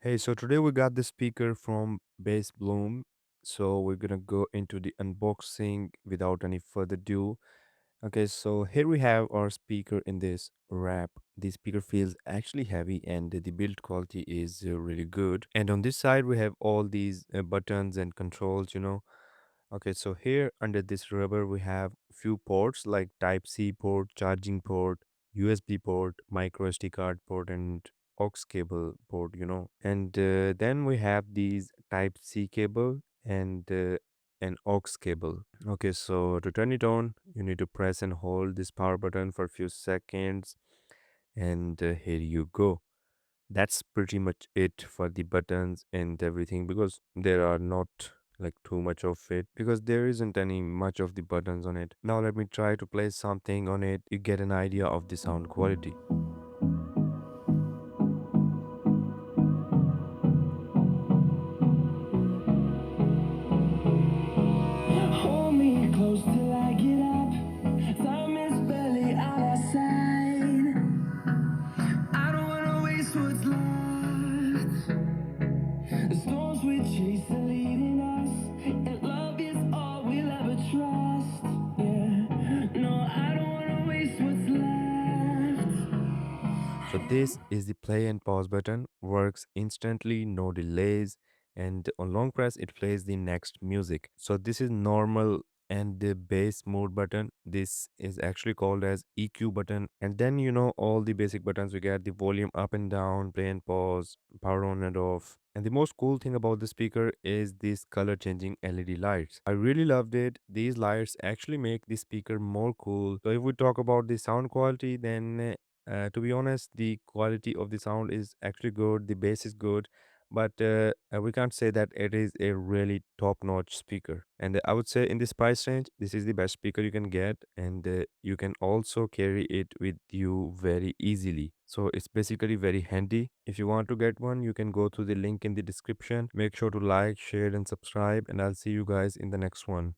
Hey, so today we got the speaker from BassBloom. So we're gonna go into the unboxing without any further ado. Okay, so here we have our speaker in this wrap. The speaker feels actually heavy and the build quality is really good. And on this side we have all these buttons and controls. Okay, so here under this rubber we have few ports like Type C port, charging port, USB port, micro SD card port, and aux cable port. And then we have these Type C cable and an aux cable. Okay, so to turn it on, you need to press and hold this power button for a few seconds, and here you go. That's pretty much it for the buttons and everything because there are not like too much of it because there isn't any much of the buttons on it. Now let me try to play something on it. You get an idea of the sound quality. Hold me close till I get up. Time is barely on our side. I don't wanna waste what's left. The storms we chase are leading us, and love is all we'll ever trust. Yeah, no, I don't wanna waste what's left. So this is the play and pause button, works instantly, no delays, and on long press it plays the next music. So this is normal and the bass mode button. This is actually called as EQ button. And then all the basic buttons we get the volume up and down, play and pause, power on and off. And the most cool thing about the speaker is these color changing LED lights. I really loved it. These lights actually make the speaker more cool. So if we talk about the sound quality, then to be honest, the quality of the sound is actually good. The bass is good, but we can't say that it is a really top-notch speaker. And I would say in this price range, this is the best speaker you can get, and you can also carry it with you very easily. So it's basically very handy. If you want to get one, you can go to the link in the description. Make sure to like, share, and subscribe, and I'll see you guys in the next one.